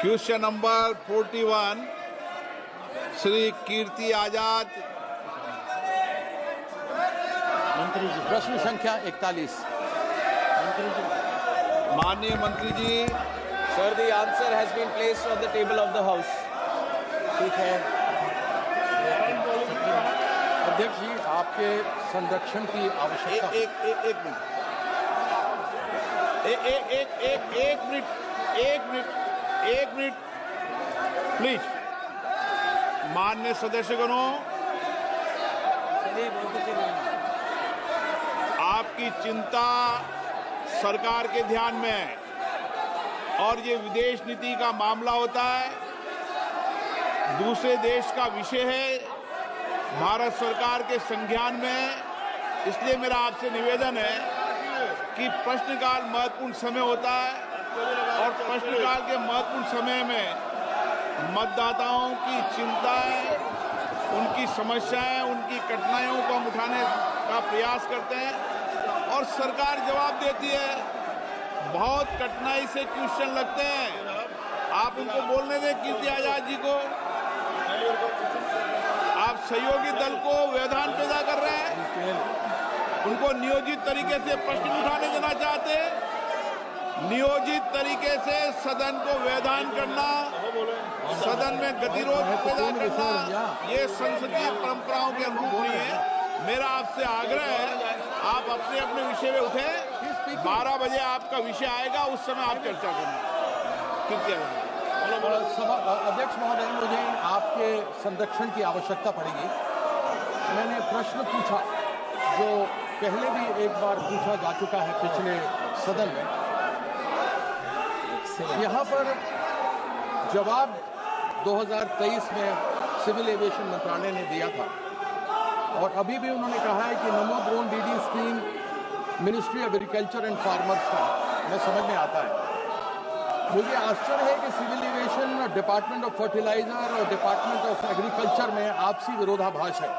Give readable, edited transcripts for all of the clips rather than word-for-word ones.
Question number 41 Shri Kirti Azad. मंत्री जी, प्रश्न संख्या 41। मंत्री जी। माननीय मंत्री जी। Sir, the answer has been placed on the table of the House. ठीक है अध्यक्ष जी, आपके संरक्षण की आवश्यकता। एक मिनट प्लीज। माननीय सदस्यगणों, आपकी चिंता सरकार के ध्यान में है और ये विदेश नीति का मामला होता है, दूसरे देश का विषय है, भारत सरकार के संज्ञान में। इसलिए मेरा आपसे निवेदन है कि प्रश्नकाल महत्वपूर्ण समय होता है और प्रश्नकाल के महत्वपूर्ण समय में मतदाताओं की चिंताएं, उनकी समस्याएं, उनकी कठिनाइयों को हम उठाने का प्रयास करते हैं और सरकार जवाब देती है। बहुत कठिनाई से क्वेश्चन लगते हैं, आप उनको बोलने दें कीर्ति आजाद जी को। आप सहयोगी दल को व्यवधान पैदा कर रहे हैं, उनको नियोजित तरीके से प्रश्न उठाने देना चाहते हैं। नियोजित तरीके से सदन को व्यवधान करना, सदन में गतिरोध पैदा करना, ये संसदीय परंपराओं के अनुरूप नहीं है। मेरा आपसे आग्रह है, आप अपने अपने विषय में उठे। 12 बजे आपका विषय आएगा, उस समय आप चर्चा करना। अध्यक्ष महोदय, मुझे आपके संरक्षण की आवश्यकता पड़ेगी। मैंने प्रश्न पूछा जो पहले भी एक बार पूछा जा चुका है पिछले सदन में। यहाँ पर जवाब 2023 में सिविल एविएशन मंत्रालय ने दिया था और अभी भी उन्होंने कहा है कि नमो drone DD scheme ministry of agriculture and farmers का मैं समझ में आता है। मुझे आश्चर्य है कि civil aviation, department of fertiliser और डिपार्टमेंट ऑफ एग्रीकल्चर में आपसी विरोधाभास है।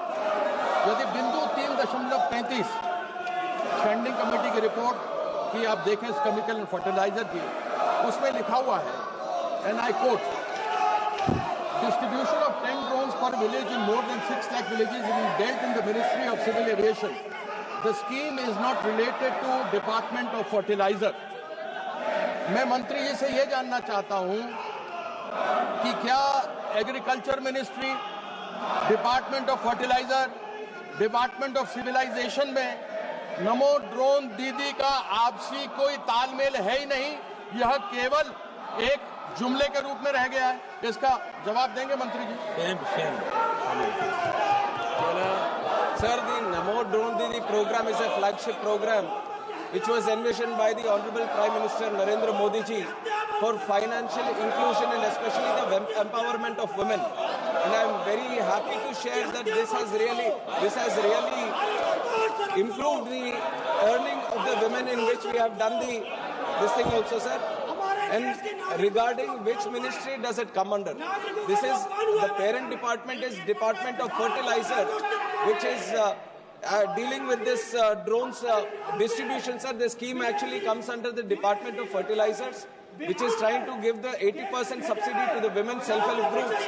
यदि बिंदु 3.35 स्टैंडिंग कमेटी की रिपोर्ट की आप देखें केमिकल एंड फर्टिलाइजर की, उसमें लिखा हुआ है, and I quote, distribution of 10 drones per village in more than 6 lakh villages is dealt in the Ministry of Civil Aviation. The scheme is not related to Department of Fertilizer. मैं मंत्री जी से ये जानना चाहता हूं कि क्या agriculture ministry, department of fertiliser, department of civilisation में नमो ड्रोन दीदी का आपसी कोई तालमेल है ही नहीं, यह केवल एक जुमले के रूप में रह गया है। इसका जवाब देंगे मंत्री जी? Sir, the Namo Drone Didi program is a flagship program which was envisioned by the Honorable Prime Minister Narendra Modi ji for financial inclusion and especially the empowerment of women. And I am very happy to share that this has really improved the earning of the women, in which we have done this thing also, sir. And regarding which ministry does it come under? This is the parent department is Department of Fertilizer, which is dealing with this drones distribution, sir. The scheme actually comes under the Department of Fertilizers, which is trying to give the 80% subsidy to the women self-help groups.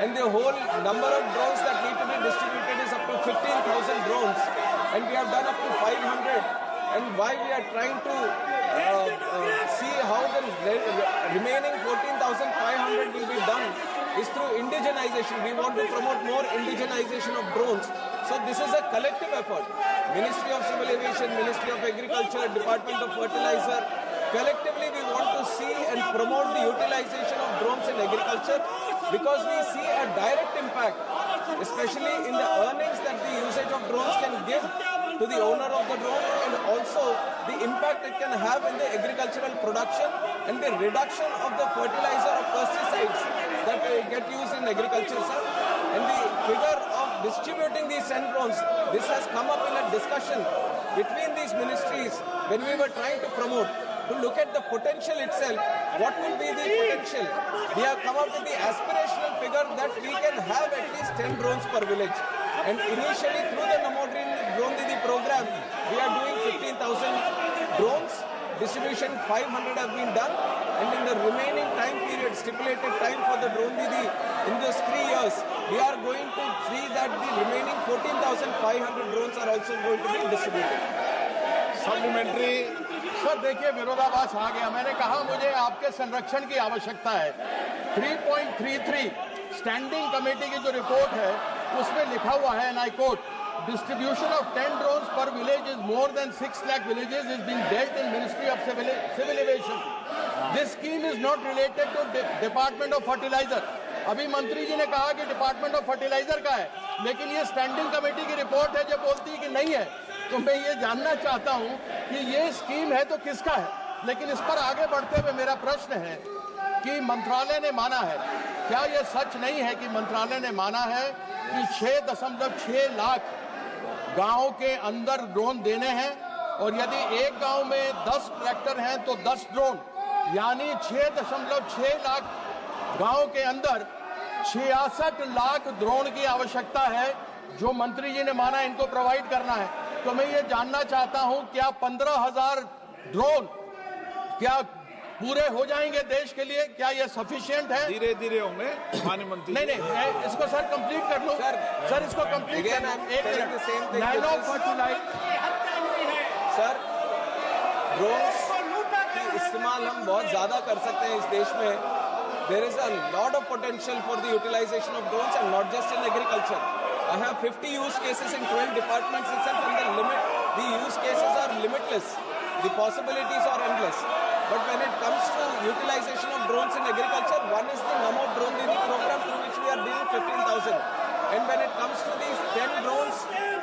And the whole number of drones that need to be distributed is up to 15,000 drones. And we have done up to 500. And why we are trying to see how the remaining 14,500 will be done is through indigenization. We want to promote more indigenization of drones. So this is a collective effort. Ministry of Civil Aviation, Ministry of Agriculture, Department of Fertilizer. Collectively we want to see and promote the utilization of drones in agriculture, because we see a direct impact, especially in the earnings that the usage of drones can give to the owner of the drone, and also the impact it can have in the agricultural production and the reduction of the fertilizer or pesticides that get used in agriculture, sir. And the figure of distributing these 10 drones, this has come up in a discussion between these ministries when we were trying to promote, to look at the potential itself. What will be the potential? We have come up with the aspirational figure that we can have at least 10 drones per village. And initially through the Namo Drone Didi program, we are doing 15,000 drones. Distribution 500 have been done, and in the remaining time time period, stipulated time for the drone Didi in those 3 years, we are going to see that the remaining 14,500 drones are also going to be distributed. Supplementary. Sir देखिए, विरोधाभास आ गया। मैंने कहा मुझे आपके संरक्षण की आवश्यकता है। 3.33 स्टैंडिंग कमेटी की जो रिपोर्ट है उसमें लिखा हुआ है, and I quote, distribution of 10 drones per village is more than 6 lakh villages is being dealt in Ministry of Civil Aviation. This scheme is not related to Department of Fertilizer. अभी मंत्री जी ने कहा कि डिपार्टमेंट ऑफ फर्टिलाइजर का है, लेकिन ये standing committee की रिपोर्ट है जो बोलती है कि नहीं है। तो मैं ये जानना चाहता हूं कि ये स्कीम है तो किसका है। लेकिन इस पर आगे बढ़ते हुए मेरा प्रश्न है कि मंत्रालय ने माना है, क्या यह सच नहीं है कि मंत्रालय ने माना है कि 6.6 लाख गांव के अंदर ड्रोन देने हैं, और यदि एक गांव में 10 ट्रैक्टर हैं तो 10 ड्रोन, यानी 6.6 लाख गांव के अंदर 66 लाख ड्रोन की आवश्यकता है जो मंत्री जी ने माना इनको प्रोवाइड करना है। तो मैं ये जानना चाहता हूं, क्या 15,000 ड्रोन क्या पूरे हो जाएंगे देश के लिए? क्या ये सफिशिएंट है? धीरे धीरे होंगे माननीय मंत्री। नहीं, मैं इसको सर कंप्लीट कर लूं। सर इसको कंप्लीट करना। एक minute. Nano fertiliser sir, drones का इस्तेमाल हम बहुत ज्यादा कर सकते हैं इस देश में। There is a lot of potential for the utilization of drones, and not just in agriculture. I have 50 use cases in 12 departments itself, and the use cases are limitless. The possibilities are endless. But when it comes to utilization of drones in agriculture, one is the Namo Drone Didi program, through which we are dealing 15,000. And when it comes to these 10 drones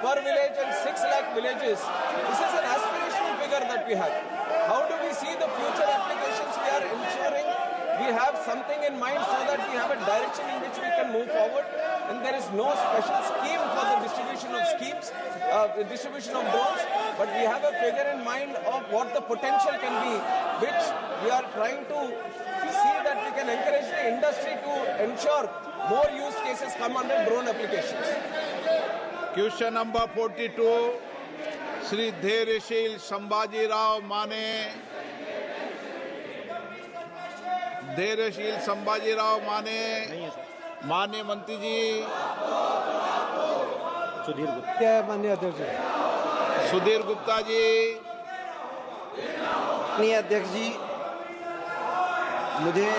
per village and 6 lakh villages, this is an aspirational figure that we have. How do we see the future applications? We are ensuring we have something in mind so that we have a direction in which we can move forward, and there is no special scheme for the distribution of drones, but we have a figure in mind of what the potential can be, which we are trying to see that we can encourage the industry to ensure more use cases come under drone applications. Question number 42 Shri Dhairyasheel Sambhajirao Mane. Dhairyasheel Sambhajirao माने। माननीय मंत्री जी। सुधीर गुप्ता। माननीय अध्यक्ष जी। सुधीर गुप्ता जी। माननीय अध्यक्ष जी, मुझे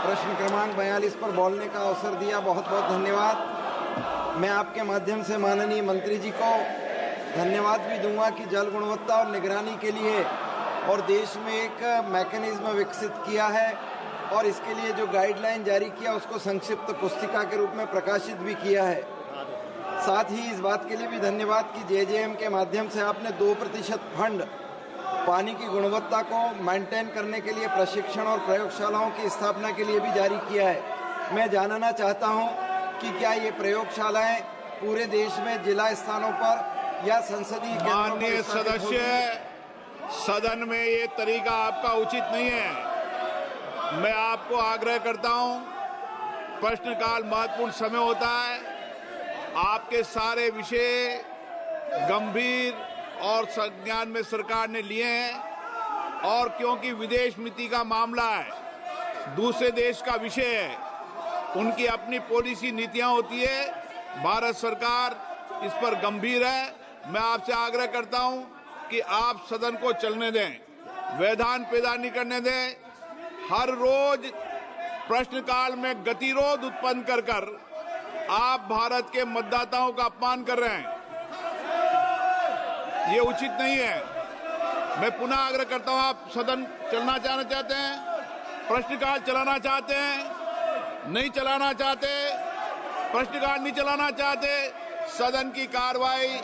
प्रश्न क्रमांक 42 पर बोलने का अवसर दिया, बहुत बहुत धन्यवाद। मैं आपके माध्यम से माननीय मंत्री जी को धन्यवाद भी दूंगा कि जल गुणवत्ता और निगरानी के लिए और देश में एक मैकेनिज्म विकसित किया है, और इसके लिए जो गाइडलाइन जारी किया उसको संक्षिप्त पुस्तिका के रूप में प्रकाशित भी किया है। साथ ही इस बात के लिए भी धन्यवाद कि जेजेएम के माध्यम से आपने 2% फंड पानी की गुणवत्ता को मेंटेन करने के लिए प्रशिक्षण और प्रयोगशालाओं की स्थापना के लिए भी जारी किया है। मैं जानना चाहता हूं कि क्या ये प्रयोगशालाएं पूरे देश में जिला स्थानों पर या संसदीय माननीय सदस्य, सदन में ये तरीका आपका उचित नहीं है। मैं आपको आग्रह करता हूं, प्रश्नकाल महत्वपूर्ण समय होता है। आपके सारे विषय गंभीर और संज्ञान में सरकार ने लिए हैं, और क्योंकि विदेश नीति का मामला है, दूसरे देश का विषय है, उनकी अपनी पॉलिसी नीतियां होती है। भारत सरकार इस पर गंभीर है। मैं आपसे आग्रह करता हूं कि आप सदन को चलने दें, व्यवधान पैदा नहीं करने दें। हर रोज प्रश्नकाल में गतिरोध उत्पन्न कर आप भारत के मतदाताओं का अपमान कर रहे हैं, ये उचित नहीं है। मैं पुनः आग्रह करता हूं, आप सदन चलना चाहते हैं, प्रश्नकाल चलाना चाहते हैं, नहीं चलाना चाहते, प्रश्नकाल नहीं चलाना चाहते, सदन की कार्रवाई